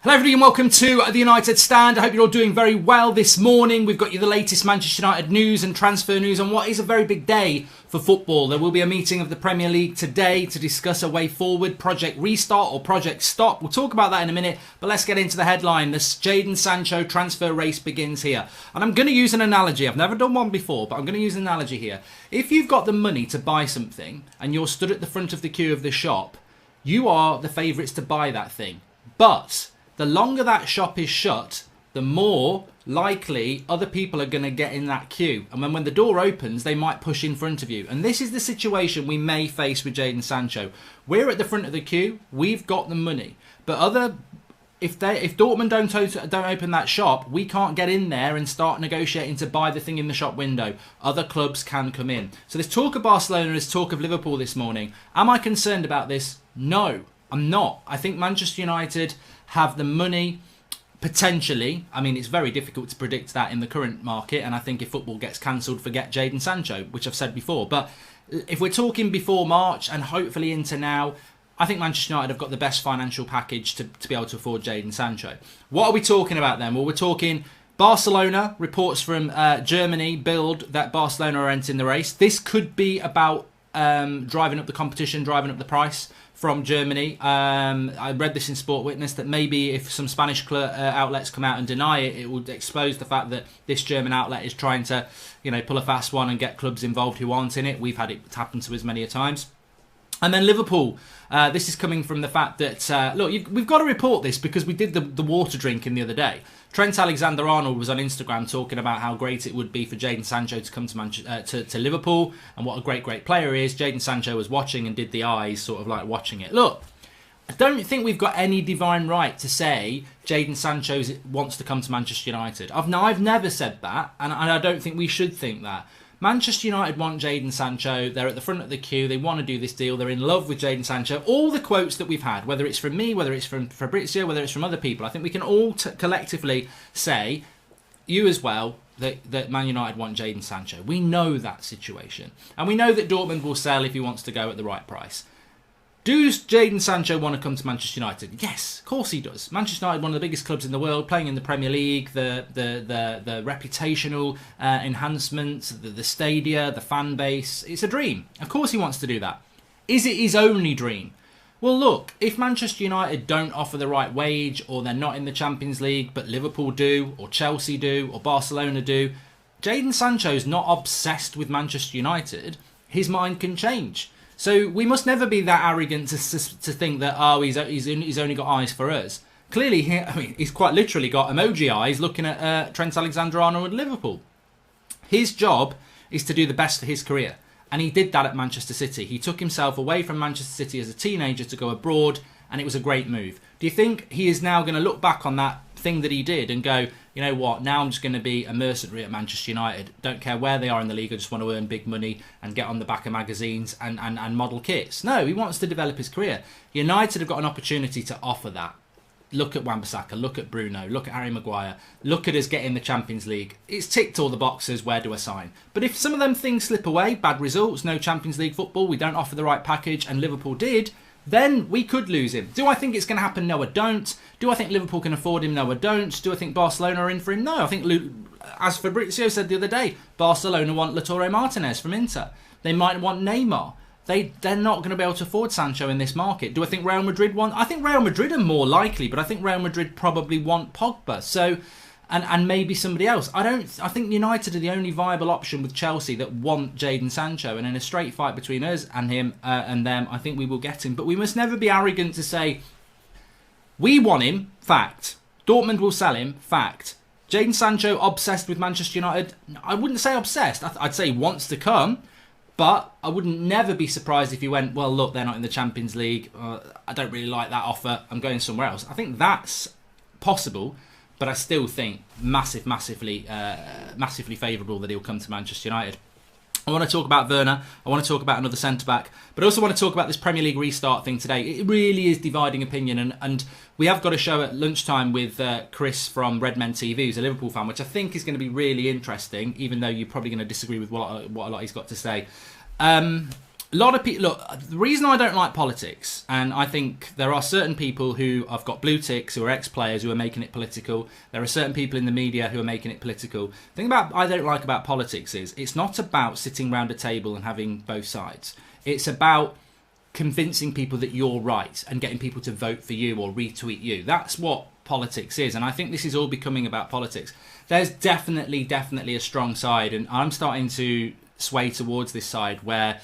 Hello everybody and welcome to the United Stand. I hope you're all doing very well this morning. We've got you the latest Manchester United news and transfer news on what is a very big day for football. There will be a meeting of the Premier League today to discuss a way forward, Project Restart or Project Stop. We'll talk about that in a minute, but let's get into the headline. The Jadon Sancho transfer race begins here. And I'm going to use an analogy. I've never done one before, but I'm going to use an analogy here. If you've got the money to buy something and you're stood at the front of the queue of the shop, you are the favourites to buy that thing. But the longer that shop is shut, the more likely other people are going to get in that queue. And when the door opens, they might push in front of you. And this is the situation we may face with Jadon Sancho. We're at the front of the queue. We've got the money. But if Dortmund don't open that shop, we can't get in there and start negotiating to buy the thing in the shop window. Other clubs can come in. So there's talk of Barcelona, there's talk of Liverpool this morning. Am I concerned about this? No, I'm not. I think Manchester United have the money, potentially. I mean, it's very difficult to predict that in the current market, and I think if football gets cancelled, forget Jadon Sancho, which I've said before. But if we're talking before March and hopefully into now, I think Manchester United have got the best financial package to be able to afford Jadon Sancho. What are we talking about then? Well, we're talking Barcelona. Reports from Germany build that Barcelona are entering the race. This could be about driving up the competition, driving up the price from Germany. I read this in Sport Witness that maybe if some Spanish outlets come out and deny it, it will expose the fact that this German outlet is trying to, pull a fast one and get clubs involved who aren't in it. We've had it happen to us many a times. And then Liverpool. This is coming from the fact that, we've got to report this because we did the water drinking the other day. Trent Alexander-Arnold was on Instagram talking about how great it would be for Jadon Sancho to come to Liverpool and what a great player he is. Jadon Sancho was watching and did the eyes, sort of like watching it. Look, I don't think we've got any divine right to say Jadon Sancho wants to come to Manchester United. I've never said that, and I don't think we should think that. Manchester United want Jadon Sancho. They're at the front of the queue. They want to do this deal. They're in love with Jadon Sancho. All the quotes that we've had, whether it's from me, whether it's from Fabrizio, whether it's from other people, I think we can all collectively say, you as well, that Man United want Jadon Sancho. We know that situation. And we know that Dortmund will sell if he wants to go at the right price. Does Jadon Sancho want to come to Manchester United? Yes, of course he does. Manchester United, one of the biggest clubs in the world, playing in the Premier League, the reputational enhancements, the stadia, the fan base. It's a dream. Of course he wants to do that. Is it his only dream? Well, look, if Manchester United don't offer the right wage, or they're not in the Champions League, but Liverpool do, or Chelsea do, or Barcelona do, Jadon Sancho's not obsessed with Manchester United. His mind can change. So we must never be that arrogant to think that, he's only got eyes for us. Clearly, he's quite literally got emoji eyes looking at Trent Alexander-Arnold at Liverpool. His job is to do the best for his career. And he did that at Manchester City. He took himself away from Manchester City as a teenager to go abroad, and it was a great move. Do you think he is now going to look back on that thing that he did and go, you know what, now I'm just going to be a mercenary at Manchester United. Don't care where they are in the league, I just want to earn big money and get on the back of magazines and model kits. No, he wants to develop his career. United have got an opportunity to offer that. Look at Wan-Bissaka, look at Bruno, look at Harry Maguire, look at us getting the Champions League. It's ticked all the boxes, where do I sign? But if some of them things slip away, bad results, no Champions League football, we don't offer the right package, and Liverpool did, then we could lose him. Do I think it's going to happen? No, I don't. Do I think Liverpool can afford him? No, I don't. Do I think Barcelona are in for him? No, I think, as Fabrizio said the other day, Barcelona want Lautaro Martinez from Inter. They might want Neymar. They're not going to be able to afford Sancho in this market. Do I think Real Madrid want? I think Real Madrid are more likely, but I think Real Madrid probably want Pogba. So, and maybe somebody else. I think United are the only viable option with Chelsea that want Jadon Sancho. And in a straight fight between us and him and them, I think we will get him. But we must never be arrogant to say, we want him, fact. Dortmund will sell him, fact. Jadon Sancho obsessed with Manchester United? I wouldn't say obsessed. I'd say he wants to come. But I wouldn't never be surprised if he went, well, look, they're not in the Champions League. I don't really like that offer. I'm going somewhere else. I think that's possible. But I still think massively favourable that he'll come to Manchester United. I want to talk about Werner. I want to talk about another centre-back. But I also want to talk about this Premier League restart thing today. It really is dividing opinion. And we have got a show at lunchtime with Chris from Red Men TV, who's a Liverpool fan, which I think is going to be really interesting, even though you're probably going to disagree with what a lot he's got to say. A lot of people, look, the reason I don't like politics, and I think there are certain people who have got blue ticks, who are ex-players, who are making it political. There are certain people in the media who are making it political. The thing I don't like about politics is it's not about sitting round a table and having both sides. It's about convincing people that you're right and getting people to vote for you or retweet you. That's what politics is, and I think this is all becoming about politics. There's definitely a strong side, and I'm starting to sway towards this side where,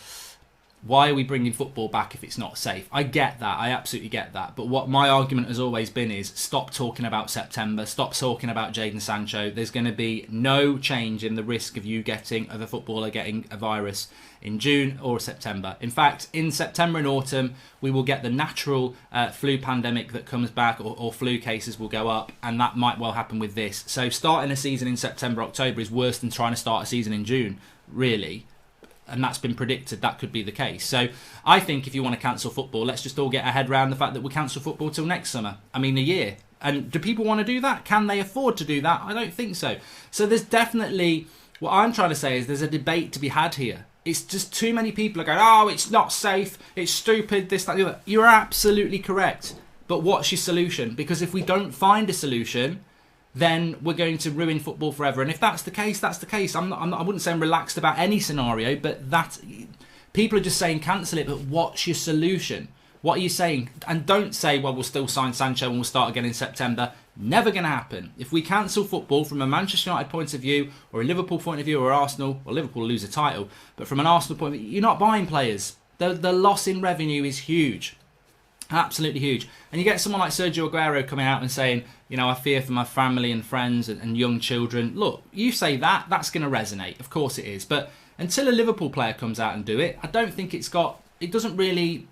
why are we bringing football back if it's not safe? I get that. I absolutely get that. But what my argument has always been is stop talking about September. Stop talking about Jadon Sancho. There's going to be no change in the risk of a footballer getting a virus in June or September. In fact, in September and autumn, we will get the natural flu pandemic that comes back, or flu cases will go up, and that might well happen with this. So starting a season in September, October is worse than trying to start a season in June, really. And that's been predicted, that could be the case. So I think if you want to cancel football, let's just all get our head around the fact that we'll cancel football till next summer. I mean, a year. And do people want to do that? Can they afford to do that? I don't think so. So there's definitely, what I'm trying to say is there's a debate to be had here. It's just too many people are going, oh, it's not safe, it's stupid, this, that, the other. You're absolutely correct. But what's your solution? Because if we don't find a solution, then we're going to ruin football forever. And if that's the case, that's the case. I wouldn't say I'm relaxed about any scenario, but that people are just saying cancel it. But what's your solution? What are you saying? And don't say, well, we'll still sign Sancho and we'll start again in September. Never going to happen. If we cancel football from a Manchester United point of view, or a Liverpool point of view, or Arsenal, well, Liverpool will lose a title. But from an Arsenal point of view, you're not buying players. The loss in revenue is huge. Absolutely huge. And you get someone like Sergio Aguero coming out and saying, you know, I fear for my family and friends and young children. Look, you say that, that's going to resonate. Of course it is. But until a Liverpool player comes out and do it, I don't think it's doesn't really,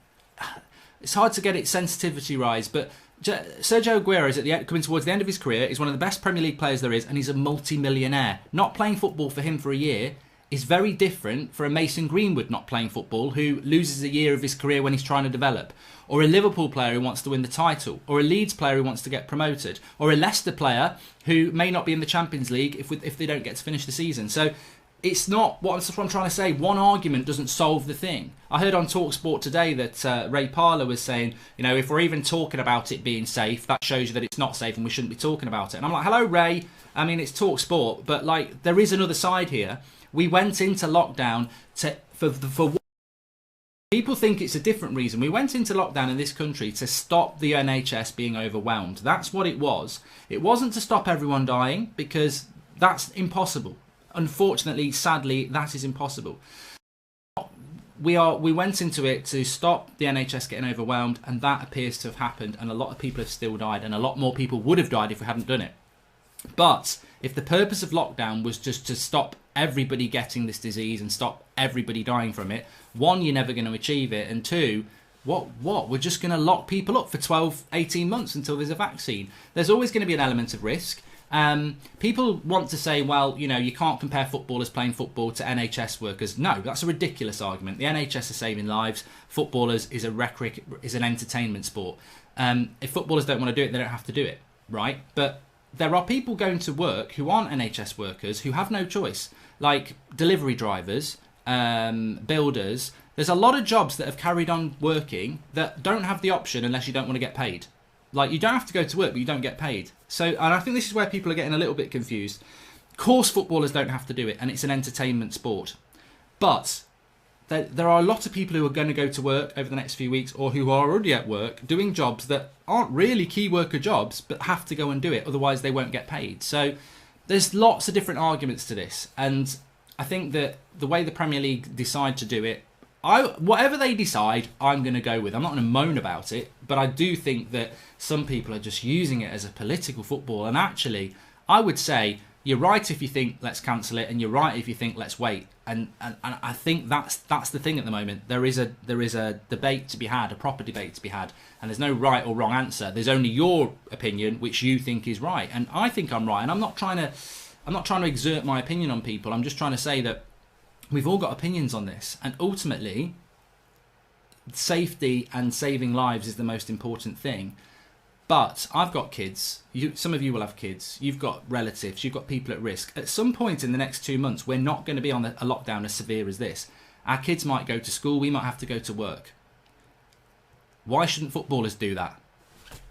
it's hard to get its sensitivity rise. But Sergio Aguero is coming towards the end of his career. He's one of the best Premier League players there is, and he's a multi-millionaire. Not playing football for him for a year is very different for a Mason Greenwood not playing football, who loses a year of his career when he's trying to develop, or a Liverpool player who wants to win the title, or a Leeds player who wants to get promoted, or a Leicester player who may not be in the Champions League if they don't get to finish the season. So it's not what I'm trying to say. One argument doesn't solve the thing. I heard on TalkSport today that Ray Parlour was saying, you know, if we're even talking about it being safe, that shows you that it's not safe and we shouldn't be talking about it. And I'm like, hello, Ray. I mean, it's TalkSport, but like there is another side here. We went into lockdown for people think it's a different reason. We went into lockdown in this country to stop the NHS being overwhelmed. That's what it was. It wasn't to stop everyone dying, because that's impossible. Unfortunately, sadly, that is impossible. We went into it to stop the NHS getting overwhelmed, and that appears to have happened, and a lot of people have still died, and a lot more people would have died if we hadn't done it. But if the purpose of lockdown was just to stop everybody getting this disease and stop everybody dying from it, one, you're never going to achieve it, and two, what? We're just going to lock people up for 12, 18 months until there's a vaccine. There's always going to be an element of risk. People want to say, well, you know, you can't compare footballers playing football to NHS workers. No, that's a ridiculous argument. The NHS is saving lives. Footballers is an entertainment sport. If footballers don't want to do it, they don't have to do it, right? But there are people going to work who aren't NHS workers who have no choice, like delivery drivers, builders. There's a lot of jobs that have carried on working that don't have the option unless you don't want to get paid. Like, you don't have to go to work, but you don't get paid. So, and I think this is where people are getting a little bit confused. Of course, footballers don't have to do it, and it's an entertainment sport. But there are a lot of people who are going to go to work over the next few weeks, or who are already at work, doing jobs that aren't really key worker jobs, but have to go and do it, otherwise they won't get paid. So there's lots of different arguments to this, and I think that the way the Premier League decide to do it, whatever they decide, I'm going to go with. I'm not going to moan about it, but I do think that some people are just using it as a political football. And actually, I would say you're right if you think let's cancel it, and you're right if you think let's wait. And I think that's the thing at the moment. There is a debate to be had, a proper debate to be had, and there's no right or wrong answer. There's only your opinion, which you think is right, and I think I'm right. And I'm not trying to exert my opinion on people. I'm just trying to say that we've all got opinions on this, and ultimately, safety and saving lives is the most important thing. But I've got kids. Some of you will have kids. You've got relatives. You've got people at risk. At some point in the next 2 months, we're not going to be on a lockdown as severe as this. Our kids might go to school, we might have to go to work. Why shouldn't footballers do that?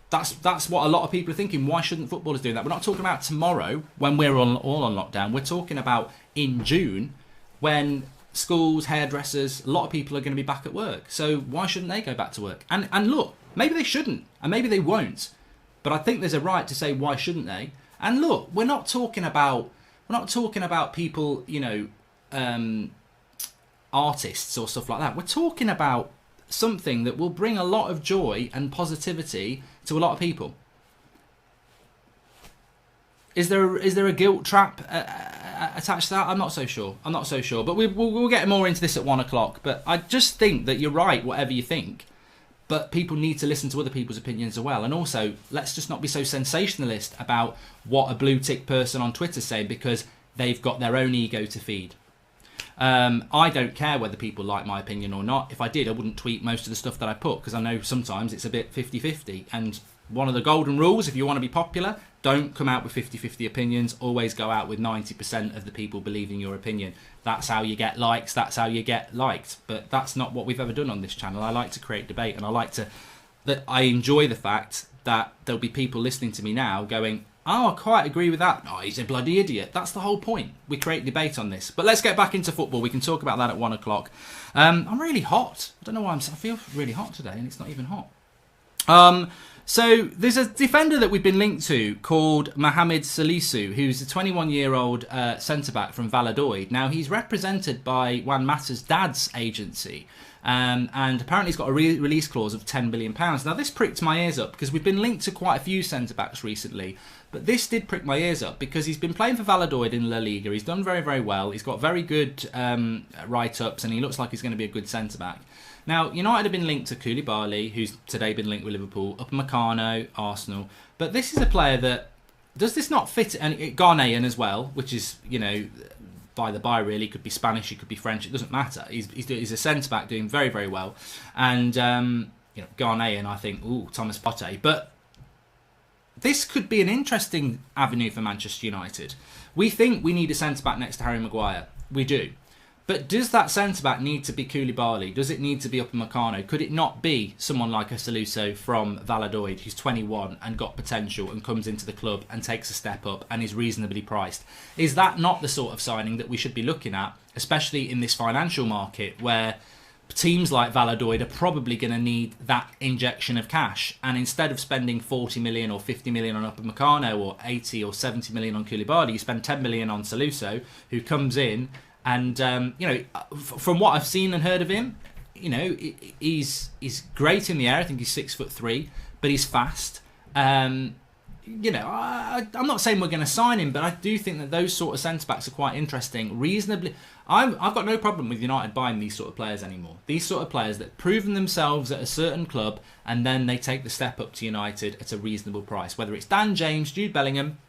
That's what a lot of people are thinking. Why shouldn't footballers do that? We're not talking about tomorrow when we're all on lockdown. We're talking about in June when schools, hairdressers, a lot of people are going to be back at work. So why shouldn't they go back to work? And look, maybe they shouldn't, and maybe they won't. But I think there's a right to say why shouldn't they? And look, we're not talking about people, artists or stuff like that. We're talking about something that will bring a lot of joy and positivity to a lot of people. Is there a guilt trap attached to that? I'm not so sure. But we'll get more into this at 1 o'clock. But I just think that you're right, whatever you think. But people need to listen to other people's opinions as well. And also, let's just not be so sensationalist about what a blue tick person on Twitter's saying, because they've got their own ego to feed. I don't care whether people like my opinion or not. If I did, I wouldn't tweet most of the stuff that I put, because I know sometimes it's a bit 50-50. And one of the golden rules, if you want to be popular, don't come out with 50-50 opinions. Always go out with 90% of the people believing your opinion. That's how you get likes. That's how you get liked. But that's not what we've ever done on this channel. I like to create debate, and I enjoy the fact that there'll be people listening to me now going, oh, I quite agree with that. Oh, he's a bloody idiot. That's the whole point. We create debate on this. But let's get back into football. We can talk about that at 1 o'clock. I'm really hot. I don't know why I feel really hot today, and it's not even hot. So there's a defender that we've been linked to called Mohamed Salisu, who's a 21-year-old centre-back from Valladolid. Now, he's represented by Juan Mata's dad's agency. And apparently he's got a release clause of £10 million. Now, this pricked my ears up because we've been linked to quite a few centre-backs recently. But this did prick my ears up because he's been playing for Valladolid in La Liga. He's done very, very well. He's got very good write-ups, and he looks like he's going to be a good centre-back. Now, United have been linked to Koulibaly, who's today been linked with Liverpool, Upamecano, Arsenal. But this is a player that, does this not fit? And Ghanaian as well, which is, by the by, really. He could be Spanish, he could be French, it doesn't matter. He's a centre-back doing very, very well. And, Ghanaian, I think, Thomas Partey. But this could be an interesting avenue for Manchester United. We think we need a centre-back next to Harry Maguire. We do. But does that centre-back need to be Koulibaly? Does it need to be Upamecano? Could it not be someone like a Salisu from Valladolid, who's 21 and got potential and comes into the club and takes a step up and is reasonably priced? Is that not the sort of signing that we should be looking at, especially in this financial market where teams like Valladolid are probably going to need that injection of cash? And instead of spending 40 million or 50 million on Upamecano or 80 or 70 million on Koulibaly, you spend 10 million on Salisu, who comes in. And, from what I've seen and heard of him, he's great in the air. I think he's 6'3", but he's fast. I'm not saying we're going to sign him, but I do think that those sort of centre-backs are quite interesting. Reasonably, I've got no problem with United buying these sort of players anymore. These sort of players that proven themselves at a certain club and then they take the step up to United at a reasonable price. Whether it's Dan James, Jude Bellingham,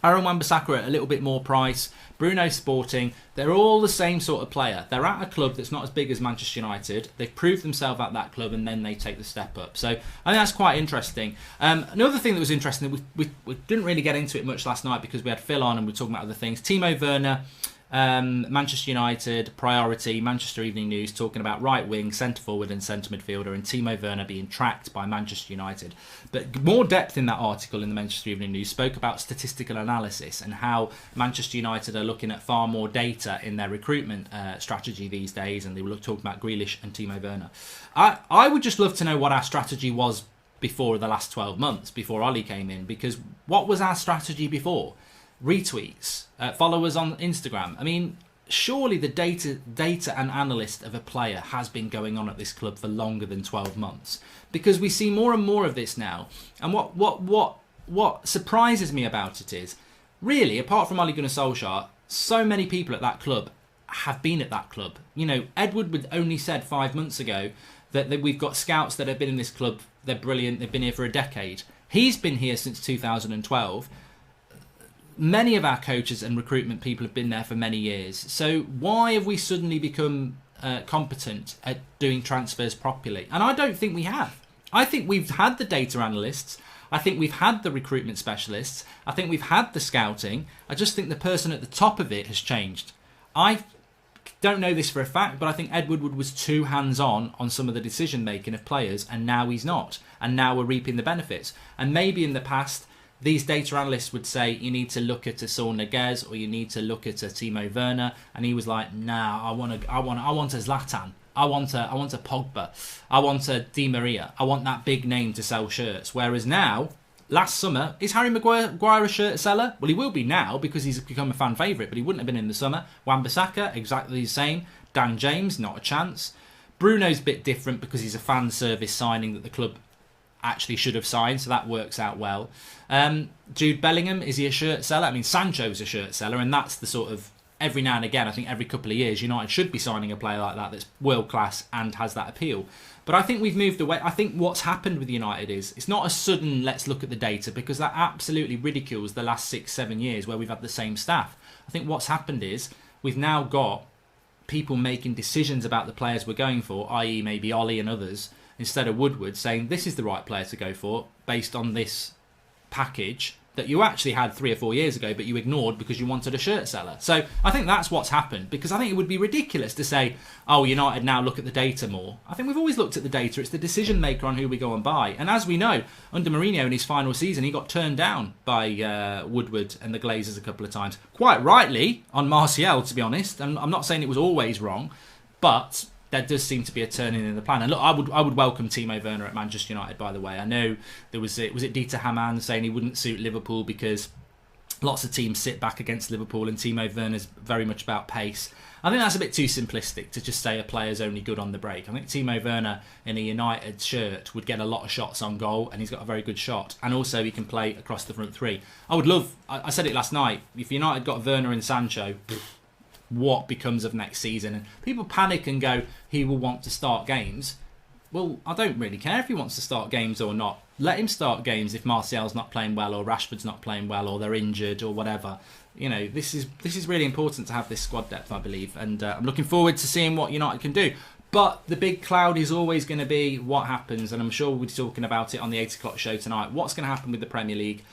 Aaron Wan-Bissaka at a little bit more price, Bruno Sporting, they're all the same sort of player. They're at a club that's not as big as Manchester United. They've proved themselves at that club and then they take the step up. So I think that's quite interesting. Another thing that was interesting, we didn't really get into it much last night because we had Phil on and we were talking about other things. Timo Werner, Manchester United, priority, Manchester Evening News, talking about right wing, centre forward and centre midfielder, and Timo Werner being tracked by Manchester United. But more depth in that article in the Manchester Evening News spoke about statistical analysis and how Manchester United are looking at far more data in their recruitment strategy these days, and they were talking about Grealish and Timo Werner. I would just love to know what our strategy was before the last 12 months, before Ollie came in, because what was our strategy before? Retweets, followers on Instagram. I mean, surely the data and analyst of a player has been going on at this club for longer than 12 months, because we see more and more of this now. And what surprises me about it is, really, apart from Ole Gunnar Solskjaer, so many people at that club have been at that club. Ed Woodward only said 5 months ago that we've got scouts that have been in this club. They're brilliant. They've been here for a decade. He's been here since 2012. Many of our coaches and recruitment people have been there for many years. So why have we suddenly become competent at doing transfers properly? And I don't think we have. I think we've had the data analysts. I think we've had the recruitment specialists. I think we've had the scouting. I just think the person at the top of it has changed. I don't know this for a fact, but I think Ed Woodward was too hands-on on some of the decision-making of players, and now he's not. And now we're reaping the benefits. And maybe in the past, these data analysts would say you need to look at a Saul Niguez or you need to look at a Timo Werner, and he was like, "Nah, I want a Zlatan, I want a Pogba, I want a Di Maria, I want that big name to sell shirts." Whereas now, last summer, is Harry Maguire a shirt seller? Well, he will be now because he's become a fan favourite, but he wouldn't have been in the summer. Wan-Bissaka, exactly the same. Dan James, not a chance. Bruno's a bit different because he's a fan service signing that the club actually should have signed, so that works out well. Jude Bellingham, is he a shirt seller? I mean, Sancho's a shirt seller, and that's the sort of, every now and again, I think every couple of years, United should be signing a player like that that's world class and has that appeal. But I think we've moved away. I think what's happened with United is it's not a sudden let's look at the data, because that absolutely ridicules the last 6-7 years where we've had the same staff. I think what's happened is we've now got people making decisions about the players we're going for, i.e. maybe Ollie and others, instead of Woodward, saying this is the right player to go for based on this package that you actually had 3 or 4 years ago, but you ignored because you wanted a shirt seller. So I think that's what's happened, because I think it would be ridiculous to say, oh, United now look at the data more. I think we've always looked at the data. It's the decision maker on who we go and buy. And as we know, under Mourinho in his final season, he got turned down by Woodward and the Glazers a couple of times. Quite rightly on Martial, to be honest. And I'm not saying it was always wrong, but there does seem to be a turning in the plan. And look, I would welcome Timo Werner at Manchester United, by the way. I know there was it Dieter Hamann saying he wouldn't suit Liverpool because lots of teams sit back against Liverpool and Timo Werner's very much about pace. I think that's a bit too simplistic to just say a player's only good on the break. I think Timo Werner in a United shirt would get a lot of shots on goal, and he's got a very good shot. And also he can play across the front three. I said it last night, if United got Werner and Sancho, what becomes of next season? And people panic and go, he will want to start games. Well, I don't really care if he wants to start games or not. Let him start games if Martial's not playing well or Rashford's not playing well or they're injured or whatever. You know, this is really important to have this squad depth, I believe, and I'm looking forward to seeing what United can do. But the big cloud is always going to be what happens, and I'm sure we'll be talking about it on the 8 o'clock show tonight. What's going to happen with the Premier League?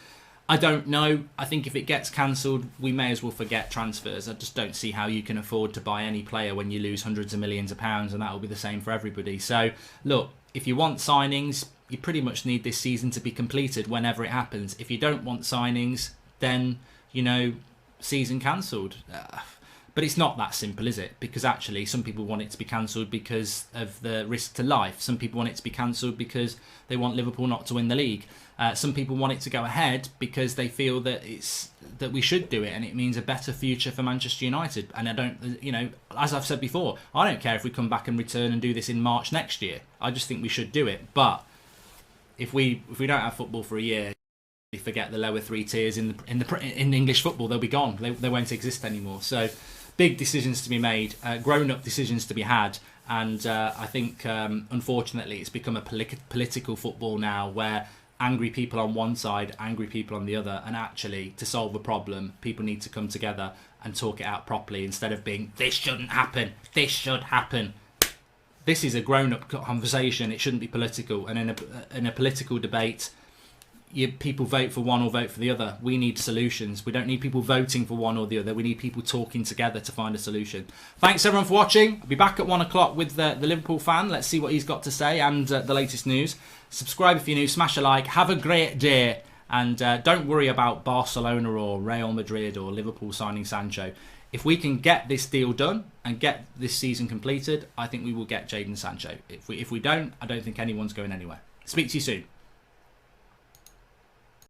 I don't know. I think if it gets cancelled, we may as well forget transfers. I just don't see how you can afford to buy any player when you lose hundreds of millions of pounds, and that will be the same for everybody. So, look, if you want signings, you pretty much need this season to be completed whenever it happens. If you don't want signings, then, season cancelled. But it's not that simple, is it? Because actually, some people want it to be cancelled because of the risk to life. Some people want it to be cancelled because they want Liverpool not to win the league. Some people want it to go ahead because they feel that that we should do it, and it means a better future for Manchester United. And I don't, as I've said before, I don't care if we come back and return and do this in March next year. I just think we should do it. But if we don't have football for a year, we forget the lower 3 tiers in English football. They'll be gone. They won't exist anymore. So big decisions to be made, grown-up decisions to be had. And I think, unfortunately, it's become a political football now where angry people on one side, angry people on the other. And actually, to solve a problem, people need to come together and talk it out properly instead of being, this shouldn't happen, this should happen. This is a grown-up conversation. It shouldn't be political. And in a political debate, people vote for one or vote for the other. We need solutions. We don't need people voting for one or the other. We need people talking together to find a solution. Thanks everyone for watching. I'll be back at 1 o'clock with the Liverpool fan. Let's see what he's got to say and the latest news. Subscribe if you're new. Smash a like. Have a great day. And don't worry about Barcelona or Real Madrid or Liverpool signing Sancho. If we can get this deal done and get this season completed, I think we will get Jadon Sancho. If we don't, I don't think anyone's going anywhere. Speak to you soon.